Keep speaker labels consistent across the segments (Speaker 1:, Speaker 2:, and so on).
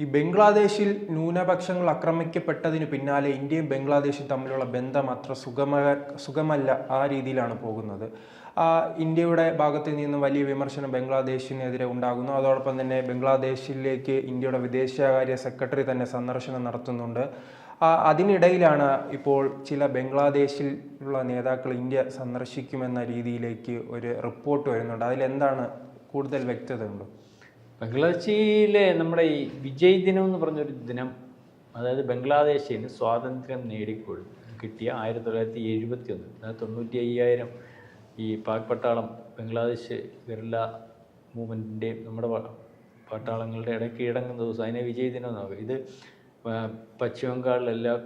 Speaker 1: ഈ ബംഗ്ലാദേശിൽ ന്യൂനപക്ഷങ്ങൾ ആക്രമിക്കപ്പെട്ടതിന് പിന്നാലെ ഇന്ത്യയും ബംഗ്ലാദേശും തമ്മിലുള്ള ബന്ധം അത്ര സുഗമല്ല, ആ രീതിയിലാണ് പോകുന്നത്. ഇന്ത്യയുടെ ഭാഗത്ത് നിന്ന് വലിയ വിമർശനം ബംഗ്ലാദേശിനെതിരെ ഉണ്ടാകുന്നു. അതോടൊപ്പം തന്നെ ബംഗ്ലാദേശിലേക്ക് ഇന്ത്യയുടെ വിദേശകാര്യ സെക്രട്ടറി തന്നെ സന്ദർശനം നടത്തുന്നുണ്ട്. അതിനിടയിലാണ് ഇപ്പോൾ ചില ബംഗ്ലാദേശിലുള്ള നേതാക്കൾ ഇന്ത്യ സന്ദർശിക്കുമെന്ന രീതിയിലേക്ക് ഒരു റിപ്പോർട്ട് വരുന്നുണ്ട്. അതിലെന്താണ് കൂടുതൽ വ്യക്തത ഉണ്ട്?
Speaker 2: ബംഗ്ലാദേശിലെ നമ്മുടെ ഈ വിജയ് ദിനം എന്ന് പറഞ്ഞൊരു ദിനം, അതായത് ബംഗ്ലാദേശിന് സ്വാതന്ത്ര്യം കിട്ടിയ 1971, അതായത് 95,000 ഈ പാക് പട്ടാളം ബംഗ്ലാദേശ് ഗറില്ല മൂവ്മെൻറ്റിൻ്റെ നമ്മുടെ പട്ടാളങ്ങളുടെ ഇടയ്ക്ക് കീഴടങ്ങുന്ന ദിവസം, അതിനെ വിജയ് ദിനം എന്നാകും. ഇത് പശ്ചിമ ബംഗാളിലെല്ലാം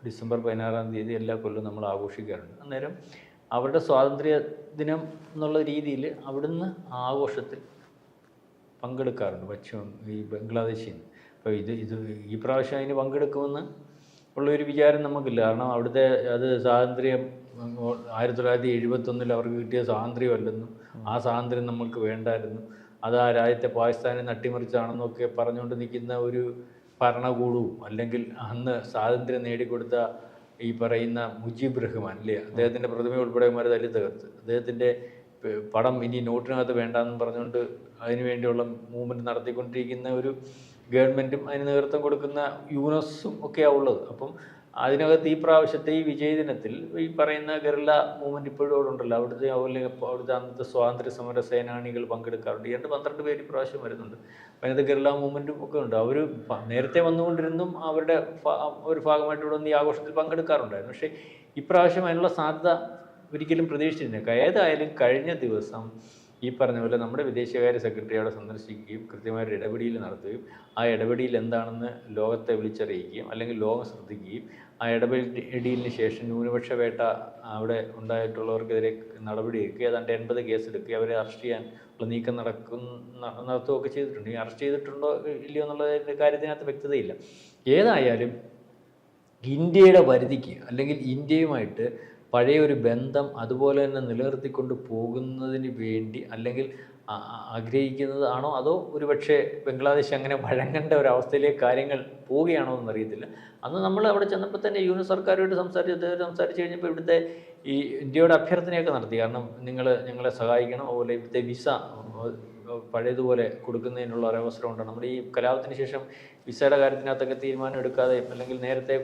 Speaker 2: ഡിസംബർ 16-ാം തീയതി എല്ലാ കൊല്ലവും നമ്മൾ ആഘോഷിക്കാറുണ്ട്. അന്നേരം അവരുടെ സ്വാതന്ത്ര്യ ദിനം എന്നുള്ള രീതിയിൽ അവിടുന്ന് ആഘോഷത്തിൽ പങ്കെടുക്കാറുണ്ട് ഈ ബംഗ്ലാദേശിൽ നിന്ന്. അപ്പോൾ ഈ പ്രാവശ്യം അതിന് പങ്കെടുക്കുമെന്ന് ഉള്ളൊരു വിചാരം നമുക്കില്ല. കാരണം അവിടുത്തെ സ്വാതന്ത്ര്യം 1971 അവർക്ക് കിട്ടിയ സ്വാതന്ത്ര്യമല്ലെന്നും ആ സ്വാതന്ത്ര്യം നമ്മൾക്ക് വേണ്ടായിരുന്നു, അത് ആ രാജ്യത്തെ പാകിസ്ഥാനെ നട്ടിമറിച്ചാണെന്നൊക്കെ പറഞ്ഞുകൊണ്ട് നിൽക്കുന്ന ഒരു ഭരണകൂടവും, അല്ലെങ്കിൽ അന്ന് സ്വാതന്ത്ര്യം നേടിക്കൊടുത്ത ഈ പറയുന്ന മുജീബ് റഹ്മാൻ അല്ലേ, അദ്ദേഹത്തിൻ്റെ പ്രതിമ ഉൾപ്പെടെ തല്ലി തകർത്ത്, അദ്ദേഹത്തിൻ്റെ പടം ഇനി നോട്ടിനകത്ത് വേണ്ടാന്ന് പറഞ്ഞുകൊണ്ട് അതിനുവേണ്ടിയുള്ള മൂവ്മെൻറ്റ് നടത്തിക്കൊണ്ടിരിക്കുന്ന ഒരു ഗവൺമെൻറ്റും അതിന് നേതൃത്വം കൊടുക്കുന്ന യൂനസും ഒക്കെയാണ് ഉള്ളത്. അപ്പം അതിനകത്ത് ഈ പ്രാവശ്യത്തെ ഈ വിജയ ദിനത്തിൽ ഈ പറയുന്ന ഗറില്ല മൂവ്മെൻറ്റ് ഇപ്പോഴും അവിടെ ഉണ്ടല്ലോ, അവിടുത്തെ അന്നത്തെ സ്വാതന്ത്ര്യ സമര സേനാനികൾ പങ്കെടുക്കാറുണ്ട്. 12 പേര് ഇപ്രാവശ്യം വരുന്നുണ്ട്. അതിനകത്ത് ഗറില്ല മൂവ്മെൻറ്റും ഒക്കെ ഉണ്ട്. അവർ നേരത്തെ വന്നുകൊണ്ടിരുന്നും അവരുടെ ഒരു ഭാഗമായിട്ട് ഇവിടെ വന്ന് ഈ ആഘോഷത്തിൽ പങ്കെടുക്കാറുണ്ടായിരുന്നു. പക്ഷേ ഇപ്രാവശ്യം അതിനുള്ള സാധ്യത ഒരിക്കലും പ്രതീക്ഷിച്ചിരുന്നില്ല. ഏതായാലും കഴിഞ്ഞ ദിവസം ഈ പറഞ്ഞ പോലെ നമ്മുടെ വിദേശകാര്യ സെക്രട്ടറി അവിടെ സന്ദർശിക്കുകയും കൃത്യമായൊരു ഇടപെടൽ നടത്തുകയും ആ ഇടപെടൽ എന്താണെന്ന് ലോകത്തെ വിളിച്ചറിയിക്കുകയും അല്ലെങ്കിൽ ലോകം ശ്രദ്ധിക്കുകയും ആ ഇടപെടലിന് ശേഷം ന്യൂനപക്ഷ വേട്ട അവിടെ ഉണ്ടായിട്ടുള്ളവർക്കെതിരെ നടപടിയെടുക്കുക, ഏതാണ്ട് 80 കേസെടുക്കുക, അവരെ അറസ്റ്റ് ചെയ്യാനുള്ള നീക്കം നടത്തുകയൊക്കെ ചെയ്തിട്ടുണ്ട്. ഈ അറസ്റ്റ് ചെയ്തിട്ടുണ്ടോ ഇല്ലയോ എന്നുള്ള കാര്യത്തിനകത്ത് വ്യക്തതയില്ല. ഏതായാലും ഇന്ത്യയുടെ പരിധിക്ക് അല്ലെങ്കിൽ ഇന്ത്യയുമായിട്ട് പഴയ ഒരു ബന്ധം അതുപോലെ തന്നെ നിലനിർത്തിക്കൊണ്ട് പോകുന്നതിന് വേണ്ടി അല്ലെങ്കിൽ ആഗ്രഹിക്കുന്നതാണോ, അതോ ഒരുപക്ഷെ ബംഗ്ലാദേശ് അങ്ങനെ വഴങ്ങേണ്ട ഒരവസ്ഥയിലേക്ക് കാര്യങ്ങൾ പോവുകയാണോ എന്നറിയത്തില്ല. അന്ന് നമ്മൾ അവിടെ ചെന്നപ്പോൾ തന്നെ യൂണിയൻ സർക്കാരുമായിട്ട് സംസാരിച്ച് കഴിഞ്ഞപ്പോൾ ഇവിടുത്തെ ഈ ഇന്ത്യയുടെ അഭ്യർത്ഥനയൊക്കെ നടത്തി. കാരണം ഞങ്ങളെ സഹായിക്കണം, അതുപോലെ ഇവിടുത്തെ വിസ പഴയതുപോലെ കൊടുക്കുന്നതിനുള്ള ഒരവസരം ഉണ്ട്. നമ്മുടെ ഈ കലാപത്തിന് ശേഷം വിസയുടെ കാര്യത്തിനകത്തൊക്കെ തീരുമാനം എടുക്കാതെ അല്ലെങ്കിൽ നേരത്തെ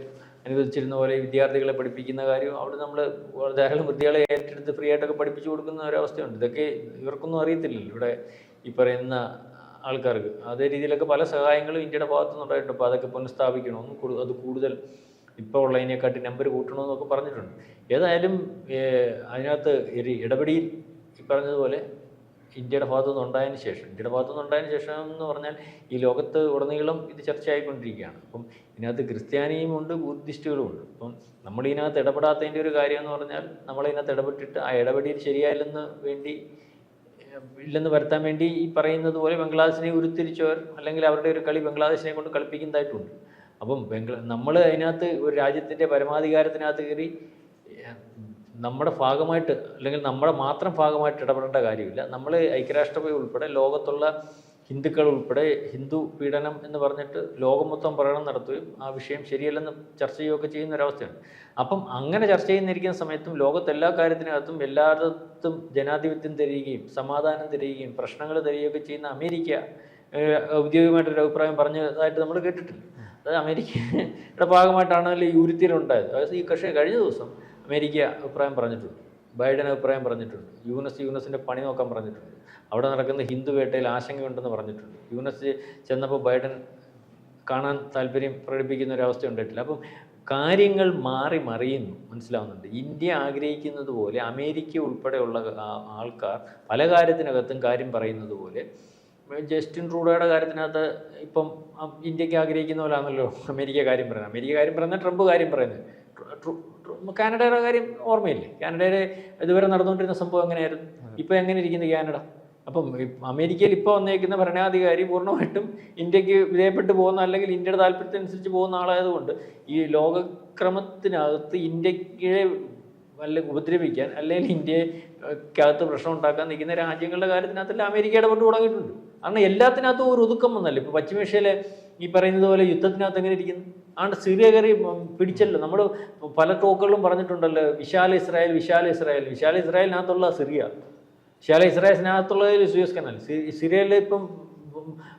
Speaker 2: അനുവദിച്ചിരുന്ന പോലെ വിദ്യാർത്ഥികളെ പഠിപ്പിക്കുന്ന കാര്യം അവിടെ നമ്മൾ ധാരാളം വിദ്യാർത്ഥികളെ ഏറ്റെടുത്ത് ഫ്രീ ആയിട്ടൊക്കെ പഠിപ്പിച്ചു കൊടുക്കുന്ന ഒരവസ്ഥയുണ്ട്. ഇതൊക്കെ ഇവർക്കൊന്നും അറിയത്തില്ലല്ലോ ഇവിടെ ഈ പറയുന്ന ആൾക്കാർക്ക്. അതേ രീതിയിലൊക്കെ പല സഹായങ്ങളും ഇന്ത്യയുടെ ഭാഗത്തുനിന്നുണ്ടായിട്ടുണ്ട്. അപ്പോൾ അതൊക്കെ പുനഃസ്ഥാപിക്കണമെന്നും അത് കൂടുതൽ ഇപ്പോൾ ഉള്ളതിനെക്കാട്ടി നമ്പർ കൂട്ടണമെന്നൊക്കെ പറഞ്ഞിട്ടുണ്ട്. ഏതായാലും അതിനകത്ത് ഒരു ഇടപെടൽ ഈ പറഞ്ഞതുപോലെ ഇന്ത്യയുടെ ഭാഗത്തുനിന്ന് ഉണ്ടായതിന് ശേഷം എന്ന് പറഞ്ഞാൽ ഈ ലോകത്ത് ഉടനീളം ഇത് ചർച്ചയായിക്കൊണ്ടിരിക്കുകയാണ്. അപ്പം ഇതിനകത്ത് ക്രിസ്ത്യാനിയും ഉണ്ട്, ബുദ്ധിസ്റ്റുകളും ഉണ്ട്. അപ്പം നമ്മളിതിനകത്ത് ഇടപെടാത്തതിൻ്റെ ഒരു കാര്യം എന്ന് പറഞ്ഞാൽ നമ്മളിതിനകത്ത് ഇടപെട്ടിട്ട് ആ ഇടപെടൽ ഇല്ലെന്ന് വരുത്താൻ വേണ്ടി ഈ പറയുന്നത് പോലെ ബംഗ്ലാദേശിനെ ഉരുത്തിരിച്ചവർ അല്ലെങ്കിൽ അവരുടെ ഒരു കളി ബംഗ്ലാദേശിനെ കൊണ്ട് കളിപ്പിക്കുന്നതായിട്ടുണ്ട്. അപ്പം നമ്മൾ അതിനകത്ത് ഒരു രാജ്യത്തിൻ്റെ പരമാധികാരത്തിനകത്ത് കയറി നമ്മുടെ ഭാഗമായിട്ട് അല്ലെങ്കിൽ നമ്മുടെ മാത്രം ഭാഗമായിട്ട് ഇടപെടേണ്ട കാര്യമില്ല. നമ്മൾ ഐക്യരാഷ്ട്രസഭ ഉൾപ്പെടെ ലോകത്തുള്ള ഹിന്ദുക്കൾ ഉൾപ്പെടെ ഹിന്ദു പീഡനം എന്ന് പറഞ്ഞിട്ട് ലോകം മൊത്തം പ്രകടനം നടത്തുകയും ആ വിഷയം ശരിയല്ലെന്ന് ചർച്ച ചെയ്യുകയൊക്കെ ചെയ്യുന്ന ഒരവസ്ഥയാണ്. അപ്പം അങ്ങനെ ചർച്ച ചെയ്യുന്നിരിക്കുന്ന സമയത്തും ലോകത്ത് എല്ലാ കാര്യത്തിനകത്തും എല്ലായിടത്തും ജനാധിപത്യം തരികയും സമാധാനം തരികയും പ്രശ്നങ്ങൾ തരികയൊക്കെ ചെയ്യുന്ന അമേരിക്ക ഔദ്യോഗികമായിട്ടൊരു അഭിപ്രായം പറഞ്ഞതായിട്ട് നമ്മൾ കേട്ടിട്ടില്ല. അതായത് അമേരിക്കയുടെ ഭാഗമായിട്ടാണല്ലോ ഈ ഉരുത്തിരിവുണ്ടായത്. അതായത് ഈ കഴിഞ്ഞ ദിവസം അമേരിക്ക അഭിപ്രായം പറഞ്ഞിട്ടുണ്ട്, ബൈഡൻ അഭിപ്രായം പറഞ്ഞിട്ടുണ്ട്, യൂനസിൻ്റെ പണി നോക്കാൻ പറഞ്ഞിട്ടുണ്ട്, അവിടെ നടക്കുന്ന ഹിന്ദു വേട്ടയിൽ ആശങ്കയുണ്ടെന്ന് പറഞ്ഞിട്ടുണ്ട്. യൂനസ് ചെന്നപ്പോൾ ബൈഡൻ കാണാൻ താല്പര്യം പ്രകടിപ്പിക്കുന്ന ഒരവസ്ഥ ഉണ്ടായിട്ടില്ല. അപ്പം കാര്യങ്ങൾ മറിയുന്നു, മനസ്സിലാവുന്നുണ്ട്. ഇന്ത്യ ആഗ്രഹിക്കുന്നത് പോലെ അമേരിക്ക ഉൾപ്പെടെയുള്ള ആൾക്കാർ പല കാര്യത്തിനകത്തും കാര്യം പറയുന്നത് പോലെ ജസ്റ്റിൻ ട്രൂഡോയുടെ കാര്യത്തിനകത്ത് ഇപ്പം ഇന്ത്യക്ക് ആഗ്രഹിക്കുന്ന പോലാണല്ലോ അമേരിക്ക കാര്യം പറയുന്നത്. ട്രംപ് കാര്യം പറയുന്നത്. കാനഡയുടെ കാര്യം ഓർമ്മയില്ലേ? കാനഡയിൽ ഇതുവരെ നടന്നുകൊണ്ടിരുന്ന സംഭവം എങ്ങനെയായിരുന്നു? ഇപ്പോൾ എങ്ങനെ ഇരിക്കുന്നു കാനഡ? അപ്പം അമേരിക്കയിൽ ഇപ്പോൾ വന്നേക്കുന്ന ഭരണാധികാരി പൂർണ്ണമായിട്ടും ഇന്ത്യക്ക് വിധേയപ്പെട്ട് പോകുന്ന അല്ലെങ്കിൽ ഇന്ത്യയുടെ താല്പര്യത്തിനനുസരിച്ച് പോകുന്ന ആളായതുകൊണ്ട് ഈ ലോകക്രമത്തിനകത്ത് ഇന്ത്യക്ക് ഉപദ്രവിക്കാൻ അല്ലെങ്കിൽ ഇന്ത്യക്കകത്ത് പ്രശ്നം ഉണ്ടാക്കാൻ നിൽക്കുന്ന രാജ്യങ്ങളുടെ കാര്യത്തിനകത്തല്ല അമേരിക്ക ഇടപെട്ട് തുടങ്ങിയിട്ടുണ്ട്. കാരണം എല്ലാത്തിനകത്തും ഒരു ഒതുക്കം വന്നല്ലോ. ഇപ്പോൾ പശ്ചിമേഷ്യയിലെ ഈ പറയുന്നത് പോലെ യുദ്ധത്തിനകത്ത് എങ്ങനെ ഇരിക്കുന്നു? ആണ്ട് സിറിയ കയറി പിടിച്ചല്ലോ. നമ്മൾ പല ടോക്കുകളിലും പറഞ്ഞിട്ടുണ്ടല്ലോ, വിശാല ഇസ്രായേൽ, വിശാല ഇസ്രായേൽ. വിശാല ഇസ്രായേലിനകത്തുള്ള സിറിയ, വിശാല ഇസ്രായേലിനകത്തുള്ളത് സൂയസ് കനാൽ. സിറിയയിൽ ഇപ്പം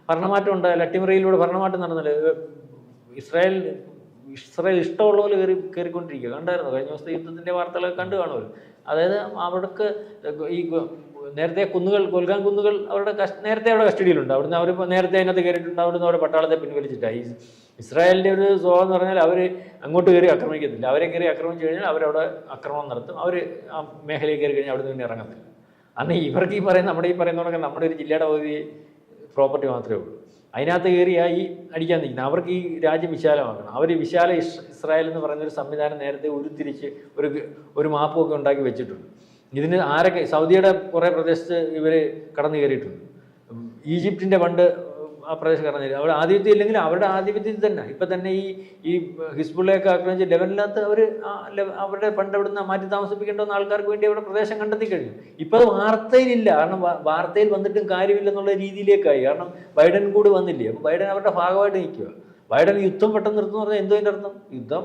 Speaker 2: ഭരണമാറ്റം ഉണ്ടായാലും അട്ടിമറിയിലൂടെ ഭരണമാറ്റം നടന്നല്ലോ. ഇസ്രായേൽ ഇഷ്ടമുള്ള പോലെ കയറിക്കൊണ്ടിരിക്കുക. കണ്ടായിരുന്നു കഴിഞ്ഞ ദിവസത്തെ യുദ്ധത്തിൻ്റെ വാർത്തകളൊക്കെ കണ്ടു കാണുമല്ലോ. അതായത് അവർക്ക് ഈ നേരത്തെ കുന്നുകൾ, ഗോൽഗാൻ കുന്നുകൾ അവരുടെ നേരത്തെ അവിടെ കസ്റ്റഡിയിലുണ്ട്. അവിടുന്ന് അവർ നേരത്തെ അതിനകത്ത് കയറിയിട്ടുണ്ട്. അവിടുന്ന് അവരുടെ പട്ടാളത്തെ പിൻവലിച്ചിട്ടായി. ഇസ്രായേലിൻ്റെ ഒരു സ്വഭാവം എന്ന് പറഞ്ഞാൽ അവർ അങ്ങോട്ട് കയറി ആക്രമിക്കത്തില്ല. അവരെ കയറി ആക്രമിച്ചു കഴിഞ്ഞാൽ അവരവിടെ ആക്രമണം നടത്തും. അവർ ആ മേഖലയിൽ കയറി കഴിഞ്ഞാൽ അവിടെ നിന്ന് പിന്നെ ഇറങ്ങത്തില്ല. അന്ന് ഇവർക്ക് ഈ പറയുന്ന നമ്മുടെ ഈ പറയുന്നതൊക്കെ നമ്മുടെ ഒരു ജില്ലയുടെ പകുതി പ്രോപ്പർട്ടി മാത്രമേ ഉള്ളൂ. അതിനകത്ത് കയറിയായി അടിക്കാൻ നിൽക്കുന്നത്. അവർക്ക് ഈ രാജ്യം വിശാലമാക്കണം. അവർ വിശാല ഇസ്രായേൽ എന്ന് പറയുന്നൊരു സംവിധാനം നേരത്തെ ഉരുത്തിരിച്ച് ഒരു മാപ്പൊക്കെ ഉണ്ടാക്കി വെച്ചിട്ടുണ്ട്. ഇതിന് ആരൊക്കെ സൗദിയുടെ കുറേ പ്രദേശത്ത് ഇവർ കടന്നു കയറിയിട്ടുണ്ട്. ഈജിപ്തിൻ്റെ പണ്ട് ആ പ്രദേശം കടന്നു കയറി. അവിടെ ആധിപത്യം ഇല്ലെങ്കിൽ അവരുടെ ആധിപത്യത്തിൽ തന്നെ ഇപ്പം തന്നെ ഈ ഹിസ്ബുള്ളയൊക്കെ ആക്രമിച്ച് ലെവലിനകത്ത് അവർ അവരുടെ പണ്ട് അവിടുന്ന് മാറ്റി താമസിപ്പിക്കേണ്ടുന്ന ആൾക്കാർക്ക് വേണ്ടി അവിടെ പ്രദേശം കണ്ടെത്തി കഴിഞ്ഞു. ഇപ്പം അത് വാർത്തയിലില്ല. കാരണം വാർത്തയിൽ വന്നിട്ടും കാര്യമില്ലെന്നുള്ള രീതിയിലേക്കായി. കാരണം ബൈഡൻ കൂടി വന്നില്ലേ. അപ്പം ബൈഡൻ അവരുടെ ഭാഗമായിട്ട് നിൽക്കുക. ബൈഡൻ യുദ്ധം പെട്ടെന്ന് നിർത്തുന്ന പറഞ്ഞാൽ എന്തോ അതിൻ്റെ അർത്ഥം? യുദ്ധം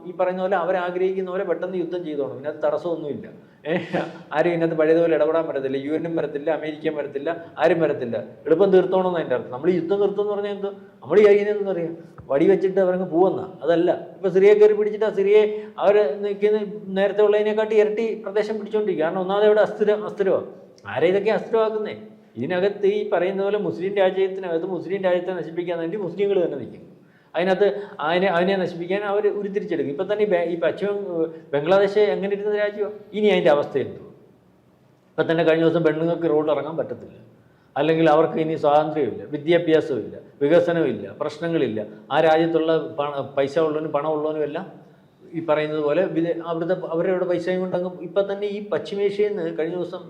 Speaker 2: ഈ പറയുന്ന പോലെ അവരാഗ്രഹിക്കുന്ന പോലെ പെട്ടെന്ന് യുദ്ധം ചെയ്തോണം. ഇതിനകത്ത് തടസ്സമൊന്നുമില്ല. ആരും ഇതിനകത്ത് പഴയതുപോലെ ഇടപെടാൻ പറ്റത്തില്ല. UN വരത്തില്ല, അമേരിക്കൻ വരത്തില്ല, ആരും വരത്തില്ല. എളുപ്പം തീർത്തോണമെന്ന് അതിൻ്റെ അർത്ഥം. നമ്മൾ യുദ്ധം നിർത്തുമെന്ന് പറഞ്ഞാൽ എന്തോ നമ്മൾ ചെയ്യുന്നതെന്ന് പറയാം, വടി വെച്ചിട്ട് അവരങ്ങ് പോവുന്ന അതല്ല. ഇപ്പം സിറിയ കയറി പിടിച്ചിട്ട് ആ സിറിയെ അവർ നിൽക്കുന്ന നേരത്തെ ഉള്ളതിനെക്കാട്ടി ഇരട്ടി പ്രദേശം പിടിച്ചോണ്ടിരിക്കുക. കാരണം ഒന്നാമത് ഇവിടെ അസ്ഥിരമാണ്. ആരെ ഇതൊക്കെ അസ്ഥിരമാക്കുന്നേ? ഇതിനകത്ത് ഈ പറയുന്ന പോലെ മുസ്ലിം രാജ്യത്തിനകത്ത് മുസ്ലിം രാജ്യത്തെ നശിപ്പിക്കാൻ വേണ്ടി മുസ്ലിങ്ങൾ തന്നെ നിൽക്കും. അതിനകത്ത് അതിനെ നശിപ്പിക്കാൻ അവർ ഉരുത്തിരിച്ചെടുക്കും. ഇപ്പം തന്നെ ഈ ബംഗ്ലാദേശ് എങ്ങനെ ഇരുന്ന രാജ്യമാണ്, ഇനി അതിൻ്റെ അവസ്ഥ എന്തോ? ഇപ്പം തന്നെ കഴിഞ്ഞ ദിവസം പെണ്ണുങ്ങൾക്ക് റോഡിൽ ഇറങ്ങാൻ പറ്റത്തില്ല. അല്ലെങ്കിൽ അവർക്ക് ഇനി സ്വാതന്ത്ര്യമില്ല, വിദ്യാഭ്യാസമില്ല, വികസനമില്ല, പ്രശ്നങ്ങളില്ല. ആ രാജ്യത്തുള്ള പൈസ ഉള്ളവനും പണമുള്ളവനും എല്ലാം ഈ പറയുന്നത് പോലെ അവരുടെ പൈസയും കൊണ്ടങ്ങ് ഇപ്പം തന്നെ ഈ പശ്ചിമേഷ്യയിൽ നിന്ന് കഴിഞ്ഞ ദിവസം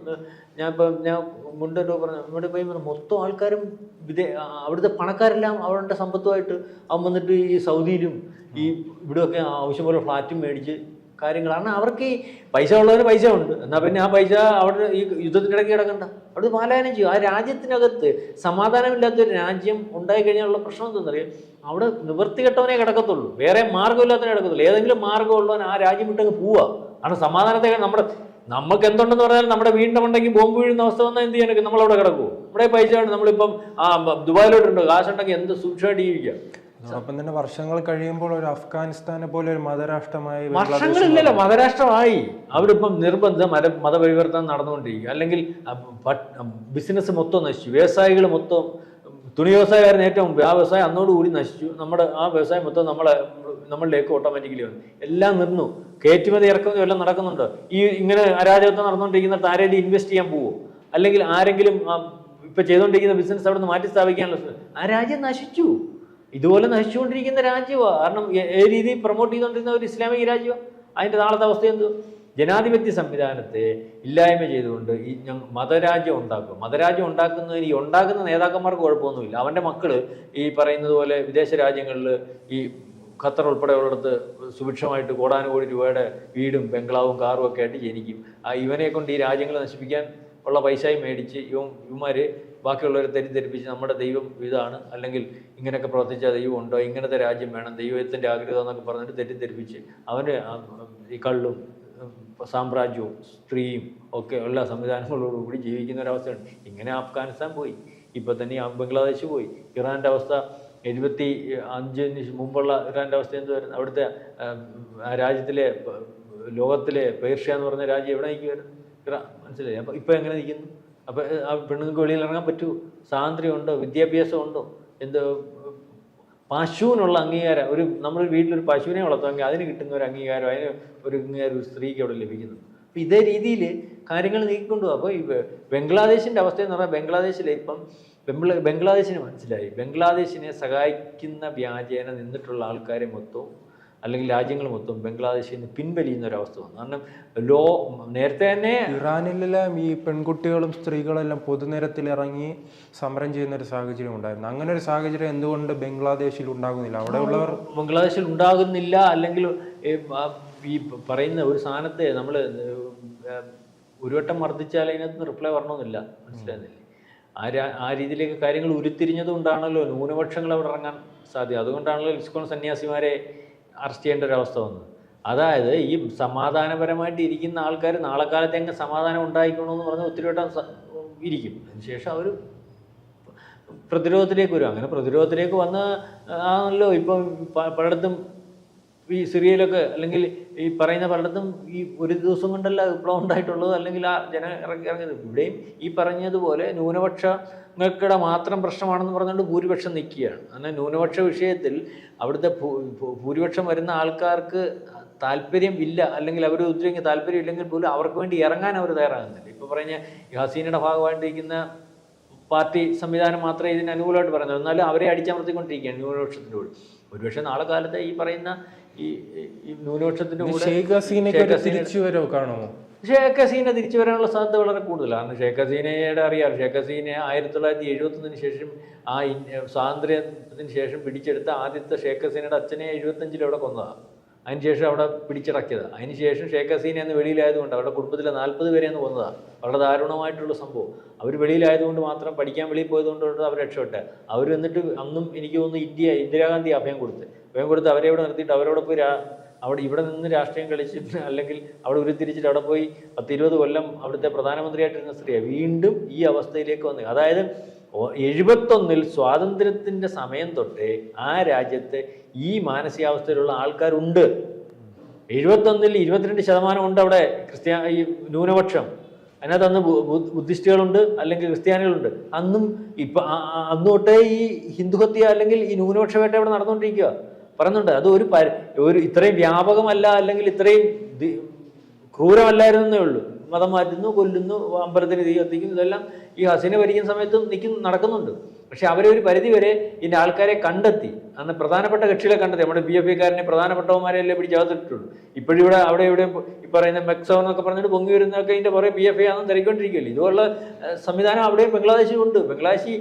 Speaker 2: ഞാൻ മുണ്ടോ പറഞ്ഞു ഇവിടെ പോയി മൊത്തം ആൾക്കാരും അവിടുത്തെ പണക്കാരെല്ലാം അവരുടെ സമ്പത്തുമായിട്ട് അവൻ വന്നിട്ട് ഈ സൗദിയിലും ഈ ഇവിടെയൊക്കെ ആവശ്യം പോലെ ഫ്ലാറ്റും മേടിച്ച് കാര്യങ്ങളാണ്. അവർക്ക് ഈ പൈസ ഉള്ളവന് പൈസ ഉണ്ട്. എന്നാൽ പിന്നെ ആ പൈസ അവിടെ ഈ യുദ്ധത്തിൻ്റെ ഇടയ്ക്ക് കിടക്കണ്ട, അവിടെ പാലായനം ചെയ്യും. ആ രാജ്യത്തിനകത്ത് സമാധാനമില്ലാത്തൊരു രാജ്യം ഉണ്ടായിക്കഴിഞ്ഞാലുള്ള പ്രശ്നം എന്താണെന്നറിയാം, അവിടെ നിവൃത്തി കെട്ടവനെ കിടക്കത്തുള്ളൂ, വേറെ മാർഗ്ഗമില്ലാത്തവനെ കിടക്കത്തുള്ളൂ. ഏതെങ്കിലും മാർഗ്ഗമുള്ളവൻ ആ രാജ്യം വിട്ടങ്ങ് പോവുക. കാരണം സമാധാനത്തെ നമുക്ക് എന്തുണ്ടെന്ന് പറഞ്ഞാൽ നമ്മുടെ വീടിൻ്റെ മണ്ടെങ്കിൽ ബോംബ് വീഴുന്ന അവസ്ഥ വന്നാൽ എന്ത് ചെയ്യാനൊക്കെ നമ്മളവിടെ കിടക്കുമോ? നമ്മുടെ പൈസ ഉണ്ട്. നമ്മളിപ്പം ദുബായിലോട്ടുണ്ട്, കാശുണ്ടെങ്കിൽ എന്ത് സൂക്ഷിമായിട്ട് ജീവിക്കാം.
Speaker 1: അതോടൊപ്പം തന്നെ വർഷങ്ങൾ കഴിയുമ്പോൾ ഒരു അഫ്ഗാനിസ്ഥാനെ പോലെ ഒരു മതരാഷ്ട്രമായി
Speaker 2: വർഷങ്ങളില്ലല്ലോ മതരാഷ്ട്രമായി. അവിടെ ഇപ്പം നിർബന്ധം മതപരിവർത്തനം നടന്നുകൊണ്ടിരിക്കുക. അല്ലെങ്കിൽ ബിസിനസ് മൊത്തം നശിച്ചു, വ്യവസായികൾ മൊത്തം, തുണി വ്യവസായക്കാരൻ ഏറ്റവും ആ വ്യവസായം അന്നോടുകൂടി നശിച്ചു. ആ വ്യവസായം മൊത്തം നമ്മളിലേക്ക് ഓട്ടോമാറ്റിക്കലി വന്നു. എല്ലാം നിന്നു. കയറ്റുമതി ഇറക്കുമതി എല്ലാം നടക്കുന്നുണ്ട്. ഇങ്ങനെ അരാജകത്വം നടന്നുകൊണ്ടിരിക്കുന്ന ആരെങ്കിലും ഇൻവെസ്റ്റ് ചെയ്യാൻ പോവോ? അല്ലെങ്കിൽ ആരെങ്കിലും ഇപ്പം ചെയ്തുകൊണ്ടിരിക്കുന്ന ബിസിനസ് അവിടെ നിന്ന് മാറ്റി സ്ഥാപിക്കാനുള്ള ആ രാജ്യം നശിച്ചു. ഇതുപോലെ നശിച്ചുകൊണ്ടിരിക്കുന്ന രാജ്യമാണ്. കാരണം ഏത് രീതിയിൽ പ്രൊമോട്ട് ചെയ്തുകൊണ്ടിരുന്ന ഒരു ഇസ്ലാമിക രാജ്യമാണ്. അതിൻ്റെ നാളത്തെ അവസ്ഥ എന്തോ? ജനാധിപത്യ സംവിധാനത്തെ ഇല്ലായ്മ ചെയ്തുകൊണ്ട് ഈ മതരാജ്യം ഉണ്ടാക്കും. മതരാജ്യം ഉണ്ടാക്കുന്നതിന് ഈ ഉണ്ടാക്കുന്ന നേതാക്കന്മാർക്ക് കുഴപ്പമൊന്നുമില്ല. അവൻ്റെ മക്കൾ ഈ പറയുന്നത് പോലെ വിദേശ രാജ്യങ്ങളിൽ ഈ ഖത്തർ ഉൾപ്പെടെയുള്ളിടത്ത് സുഭിക്ഷമായിട്ട് കോടാനുകോടി രൂപയുടെ വീടും ബംഗ്ലാവും കാറും ഒക്കെ ആയിട്ട് ജനിക്കും. ഇവനെ കൊണ്ട് ഈ രാജ്യങ്ങൾ നശിപ്പിക്കാൻ ഉള്ള പൈസയും മേടിച്ച് ഇവന്മാർ ബാക്കിയുള്ളവരെ തെറ്റിദ്ധരിപ്പിച്ച് നമ്മുടെ ദൈവം ഇതാണ്, അല്ലെങ്കിൽ ഇങ്ങനെയൊക്കെ പ്രവർത്തിച്ചാൽ ദൈവം ഉണ്ടോ, ഇങ്ങനത്തെ രാജ്യം വേണം, ദൈവത്തിൻ്റെ ആഗ്രഹം എന്നൊക്കെ പറഞ്ഞിട്ട് തെറ്റിദ്ധരിപ്പിച്ച് അവന് ഈ കള്ളും സാമ്രാജ്യവും സ്ത്രീയും ഒക്കെ ഉള്ള സംവിധാനങ്ങളോടുകൂടി ജീവിക്കുന്ന ഒരവസ്ഥയുണ്ട്. ഇങ്ങനെ അഫ്ഗാനിസ്ഥാൻ പോയി, ഇപ്പോൾ തന്നെ ബംഗ്ലാദേശ് പോയി. ഇറാൻ്റെ അവസ്ഥ 75 മുമ്പുള്ള ഇറാൻ്റെ അവസ്ഥ എന്ത് വരുന്നത്? അവിടുത്തെ രാജ്യത്തിലെ ലോകത്തിലെ പേർഷ്യ എന്ന് പറഞ്ഞ രാജ്യം എവിടെ നിൽക്കുമായിരുന്നു? ഇറാൻ. മനസ്സിലായി? അപ്പോൾ ഇപ്പോൾ എങ്ങനെ നിൽക്കുന്നു? അപ്പോൾ ആ പെണ്ണുങ്ങൾക്ക് വെളിയിൽ ഇറങ്ങാൻ പറ്റുമോ? സ്വാതന്ത്ര്യം ഉണ്ടോ? വിദ്യാഭ്യാസം ഉണ്ടോ? എന്തോ പശുവിനുള്ള അംഗീകാരം, നമ്മളൊരു വീട്ടിലൊരു പശുവിനെ വളർത്തുമെങ്കിൽ അതിന് കിട്ടുന്ന ഒരു അംഗീകാരം, അതിന് ഒരു അംഗീകാരം ഒരു സ്ത്രീക്ക് അവിടെ ലഭിക്കുന്നു. അപ്പോൾ ഇതേ രീതിയിൽ കാര്യങ്ങൾ നീക്കിക്കൊണ്ടുപോകും. അപ്പോൾ ഈ ബംഗ്ലാദേശിൻ്റെ അവസ്ഥയെന്ന് പറഞ്ഞാൽ ബംഗ്ലാദേശിലെ ഇപ്പം ബംഗ്ലാദേശിന് മനസ്സിലായി, ബംഗ്ലാദേശിനെ സഹായിക്കുന്ന വ്യാജേന നിന്നിട്ടുള്ള ആൾക്കാരെ മൊത്തവും അല്ലെങ്കിൽ രാജ്യങ്ങൾ മൊത്തം ബംഗ്ലാദേശിൽ നിന്ന് പിൻവലിയുന്ന ഒരവസ്ഥ വന്നു. കാരണം നേരത്തെ തന്നെ
Speaker 1: ഇറാനിലെല്ലാം ഈ പെൺകുട്ടികളും സ്ത്രീകളെല്ലാം പൊതുനിരത്തിൽ ഇറങ്ങി സമരം ചെയ്യുന്ന ഒരു സാഹചര്യം ഉണ്ടായിരുന്നു. അങ്ങനെ ഒരു സാഹചര്യം എന്തുകൊണ്ട് ബംഗ്ലാദേശിൽ ഉണ്ടാകുന്നില്ല? അവിടെ ഉള്ളവർ
Speaker 2: ബംഗ്ലാദേശിൽ ഉണ്ടാകുന്നില്ല. അല്ലെങ്കിൽ ഈ പറയുന്ന ഒരു സാധനത്തെ നമ്മൾ ഒരു വട്ടം മർദ്ദിച്ചാൽ അതിനകത്ത് റിപ്ലൈ വരണമെന്നില്ല. മനസ്സിലാകുന്നില്ലേ? ആ രീതിയിലേക്ക് കാര്യങ്ങൾ ഉരുത്തിരിഞ്ഞത് കൊണ്ടാണല്ലോ ന്യൂനപക്ഷങ്ങൾ അവിടെ ഇറങ്ങാൻ സാധ്യത. അതുകൊണ്ടാണല്ലോ ഇസ്കോൺ സന്യാസിമാരെ അറസ്റ്റ് ചെയ്യേണ്ട ഒരവസ്ഥ വന്നത്. അതായത് ഈ സമാധാനപരമായിട്ട് ഇരിക്കുന്ന ആൾക്കാർ നാളെ കാലത്ത് എങ്ങനെ സമാധാനം ഉണ്ടായിക്കണമെന്ന് പറഞ്ഞ് ഒത്തിരിവട്ടം ഇരിക്കും. അതിനുശേഷം അവർ പ്രതിരോധത്തിലേക്ക് വരും. അങ്ങനെ പ്രതിരോധത്തിലേക്ക് വന്ന് ആണല്ലോ ഇപ്പം പലയിടത്തും ഈ സിറിയയിലൊക്കെ അല്ലെങ്കിൽ ഈ പറയുന്ന പലയിടത്തും ഈ ഒരു ദിവസം കൊണ്ടല്ല വിപ്ലവം ഉണ്ടായിട്ടുള്ളത്, അല്ലെങ്കിൽ ആ ഇറങ്ങിയത്. ഇവിടെയും ഈ പറഞ്ഞതുപോലെ ന്യൂനപക്ഷങ്ങൾക്കിടെ മാത്രം പ്രശ്നമാണെന്ന് പറഞ്ഞുകൊണ്ട് ഭൂരിപക്ഷം നിൽക്കുകയാണ്. എന്നാൽ ന്യൂനപക്ഷ വിഷയത്തിൽ അവിടുത്തെ ഭൂരിപക്ഷം വരുന്ന ആൾക്കാർക്ക് താല്പര്യം ഇല്ല, അല്ലെങ്കിൽ അവർ ഉദ്രവിക്കാൻ താല്പര്യം ഇല്ലെങ്കിൽ പോലും അവർക്ക് വേണ്ടി ഇറങ്ങാൻ അവർ തയ്യാറാകുന്നില്ല. ഇപ്പോൾ പറഞ്ഞ ഈ ഹസീനയുടെ ഭാഗമായിട്ടിരിക്കുന്ന പാർട്ടി സംവിധാനം മാത്രമേ ഇതിന് അനുകൂലമായിട്ട് പറയുന്നത്. എന്നാലും അവരെ അടിച്ചമർത്തിക്കൊണ്ടിരിക്കുകയാണ് ന്യൂനപക്ഷത്തിൻ്റെ കൂടെ. ഒരുപക്ഷെ നാളെ കാലത്ത് ഈ പറയുന്ന ഈ ന്യൂനപക്ഷത്തിൻ്റെ കൂടെ ഷേഖ് ഹസീന തിരിച്ചു വരാനുള്ള സാധ്യത വളരെ കൂടുതലാണ്. ഷേഖ് ഹസീനയുടെ അറിയാം, ഷേഖ് ഹസീന 1971 ശേഷം ആ സ്വാതന്ത്ര്യത്തിന് ശേഷം പിടിച്ചെടുത്ത ആദ്യത്തെ ഷേഖ് ഹസീനയുടെ അച്ഛനെ 75 അവിടെ കൊന്നതാണ്. അതിനുശേഷം അവിടെ പിടിച്ചടക്കിയതാണ്. അതിനുശേഷം ഷേഖ് ഹസീന എന്ന് വെളിയിലായതുകൊണ്ട് അവരുടെ കുടുംബത്തിലെ 40 പേരെ അന്ന് കൊന്നതാണ്. വളരെ ദാരുണമായിട്ടുള്ള സംഭവം. അവർ വെളിയിലായതുകൊണ്ട് മാത്രം, പഠിക്കാൻ വെളിയിൽ പോയതുകൊണ്ട് അവർ രക്ഷപ്പെട്ടെ. അവർ എന്നിട്ട് അന്നും എനിക്ക് തോന്നുന്നു ഇന്ദിരാഗാന്ധി അഭയം കൊടുത്ത് അവരെ ഇവിടെ നിർത്തിയിട്ട് അവരോട് പോയി ഇവിടെ നിന്ന് രാഷ്ട്രീയം കളിച്ചിട്ട് അല്ലെങ്കിൽ അവിടെ ഉരുത്തിരിച്ചിട്ട് അവിടെ പോയി 10-20 കൊല്ലം അവിടുത്തെ പ്രധാനമന്ത്രിയായിട്ടിരുന്ന സ്ത്രീയെ വീണ്ടും ഈ അവസ്ഥയിലേക്ക് വന്നു. അതായത് 71 സ്വാതന്ത്ര്യത്തിൻ്റെ സമയം തൊട്ടേ ആ രാജ്യത്ത് ഈ മാനസികാവസ്ഥയിലുള്ള ആൾക്കാരുണ്ട്. 71 22% ഉണ്ട് അവിടെ ഈ ന്യൂനപക്ഷം. അതിനകത്ത് അന്ന് ബുദ്ധിസ്റ്റുകളുണ്ട്, അല്ലെങ്കിൽ ക്രിസ്ത്യാനികളുണ്ട്. അന്നും അന്ന് തൊട്ടേ ഈ ഹിന്ദുഹത്യ അല്ലെങ്കിൽ ഈ ന്യൂനപക്ഷ വേട്ട ഇവിടെ നടന്നുകൊണ്ടിരിക്കുക. പറയുന്നുണ്ട് അത് ഒരു ഇത്രയും വ്യാപകമല്ല, അല്ലെങ്കിൽ ഇത്രയും ക്രൂരമല്ലായിരുന്നേ ഉള്ളൂ. മതം മാറ്റുന്നു, കൊല്ലുന്നു, അമ്പലത്തിന് തീ കത്തിക്കുന്നു, ഇതെല്ലാം ഈ ഹസീന ഭരിക്കുന്ന സമയത്തും നടക്കുന്നുണ്ട്. പക്ഷെ അവരെ ഒരു പരിധിവരെ ഇതിൻ്റെ ആൾക്കാരെ കണ്ടെത്തി, അന്ന് പ്രധാനപ്പെട്ട കക്ഷികളെ കണ്ടെത്തി. നമ്മുടെ PFIക്കാരനെ പ്രധാനപ്പെട്ടവന്മാരെയല്ലേ പിടിച്ചകത്തിട്ടുള്ളൂ. ഇപ്പോഴിവിടെ അവിടെ ഇവിടെ ഈ പറയുന്ന മെക്സോ എന്നൊക്കെ പറഞ്ഞിട്ട് പൊങ്ങി വരുന്നതൊക്കെ ഇതിൻ്റെ പുറകെ PFI ആണെന്ന് തിരക്കൊണ്ടിരിക്കുകയല്ലേ. ഇതുപോലുള്ള സംവിധാനം അവിടെയും ബംഗ്ലാദേശിലും ഉണ്ട്. ബംഗ്ലാദേശി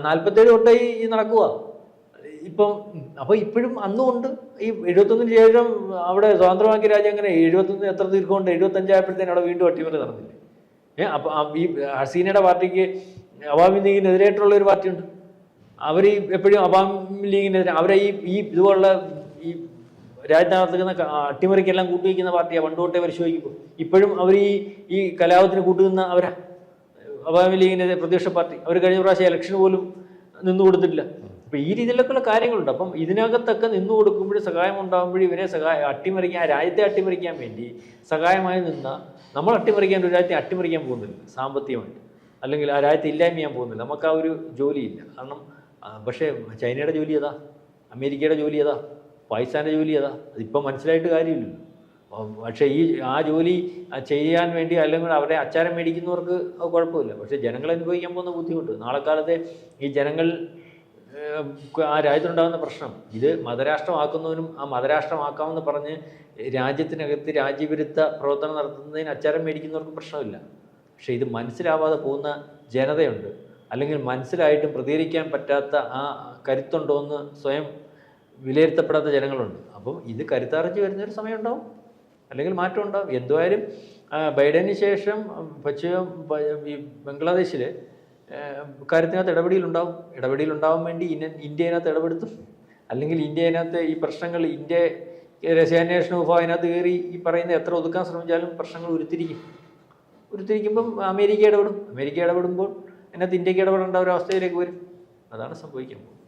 Speaker 2: 47 തൊട്ടായി ഈ നടക്കുക ഇപ്പം. അപ്പോൾ ഇപ്പോഴും അന്നും ഉണ്ട്. ഈ 71 ശേഷം അവിടെ സ്വതന്ത്രമാക്കിയ രാജ്യം അങ്ങനെ 71 എത്ര ദീർഘമുണ്ട്, 75 ആയപ്പോഴത്തേനും അവിടെ വീണ്ടും അട്ടിമറി നടന്നില്ലേ. അപ്പം ഈ ഹസീനയുടെ പാർട്ടിക്ക് അവാമി ലീഗിനെതിരായിട്ടുള്ള ഒരു പാർട്ടിയുണ്ട്. അവർ എപ്പോഴും അവാമി ലീഗിനെതിരെ അവരെ ഈ ഇതുപോലുള്ള ഈ രാജ്യത്ത് നടത്തുന്ന അട്ടിമറിക്കെല്ലാം കൂട്ടുവയ്ക്കുന്ന പാർട്ടിയാണ്. പണ്ടുതൊട്ടേ പരിശോധിക്കുമ്പോൾ ഇപ്പോഴും അവർ ഈ കലാപത്തിന് കൂട്ടുനിന്ന അവരാ അവാമി ലീഗിനെതിരെ പ്രതിപക്ഷ പാർട്ടി. അവർ കഴിഞ്ഞ പ്രാവശ്യം ഇലക്ഷന് പോലും നിന്നു കൊടുത്തിട്ടില്ല. അപ്പം ഈ രീതിയിലൊക്കെയുള്ള കാര്യങ്ങളുണ്ട്. അപ്പം ഇതിനകത്തൊക്കെ നിന്നു കൊടുക്കുമ്പോഴും സഹായം ഉണ്ടാകുമ്പോഴും ഇവരെ അട്ടിമറിക്കാൻ, രാജ്യത്തെ അട്ടിമറിക്കാൻ വേണ്ടി സഹായമായി നിന്ന നമ്മൾ അട്ടിമറിക്കാൻ, ഒരു രാജ്യത്തെ അട്ടിമറിക്കാൻ പോകുന്നില്ല സാമ്പത്തികമായിട്ട്, അല്ലെങ്കിൽ ആ രാജ്യത്തെ ഇല്ലായ്മ ചെയ്യാൻ പോകുന്നില്ല. നമുക്ക് ആ ഒരു ജോലിയില്ല. കാരണം പക്ഷേ ചൈനയുടെ ജോലി ഏതാ, അമേരിക്കയുടെ ജോലി ഏതാ, പാകിസ്ഥാൻ്റെ ജോലി ഏതാ, അതിപ്പം മനസ്സിലായിട്ട് കാര്യമില്ലല്ലോ. പക്ഷേ ആ ജോലി ചെയ്യാൻ വേണ്ടി അല്ലെങ്കിൽ അവരെ അച്ചാരം മേടിക്കുന്നവർക്ക് അത് കുഴപ്പമില്ല. പക്ഷേ ജനങ്ങൾ അനുഭവിക്കാൻ പോകുന്ന ബുദ്ധിമുട്ട്, നാളെ കാലത്തെ ഈ ജനങ്ങൾ ആ രാജ്യത്തുണ്ടാകുന്ന പ്രശ്നം, ഇത് മതരാഷ്ട്രമാക്കുന്നവനും ആ മതരാഷ്ട്രമാക്കാമെന്ന് പറഞ്ഞ് രാജ്യത്തിനകത്ത് രാജ്യവിരുദ്ധ പ്രവർത്തനം നടത്തുന്നതിന് അച്ചാരം മേടിക്കുന്നവർക്കും പ്രശ്നമില്ല. പക്ഷേ ഇത് മനസ്സിലാവാതെ പോകുന്ന ജനതയുണ്ട്, അല്ലെങ്കിൽ മനസ്സിലായിട്ടും പ്രതികരിക്കാൻ പറ്റാത്ത ആ കരുത്തുണ്ടോ എന്ന് സ്വയം വിലയിരുത്തപ്പെടാത്ത ജനങ്ങളുണ്ട്. അപ്പം ഇത് കരുത്താർജി വരുന്നൊരു സമയമുണ്ടാവും, അല്ലെങ്കിൽ മാറ്റം ഉണ്ടാവും. എന്തുമായാലും ബൈഡന് ശേഷം ഈ ബംഗ്ലാദേശിൽ കാര്യത്തിനകത്ത് ഇടപെടലുണ്ടാവാൻ വേണ്ടി ഇന്ത്യ അതിനകത്ത് ഇടപെടുത്തും, അല്ലെങ്കിൽ ഇന്ത്യ അതിനകത്ത് ഈ പ്രശ്നങ്ങൾ രഹസ്യാന്വേഷണ വിഭാഗം അതിനകത്ത് കയറി ഈ പറയുന്ന എത്ര ഒതുക്കാൻ ശ്രമിച്ചാലും പ്രശ്നങ്ങൾ ഉരുത്തിരിക്കുമ്പം അമേരിക്ക ഇടപെടുമ്പോൾ അതിനകത്ത് ഇന്ത്യക്ക് ഇടപെടേണ്ട ഒരു അവസ്ഥയിലേക്ക് വരും. അതാണ് സംഭവിക്കാൻ പോകുന്നത്.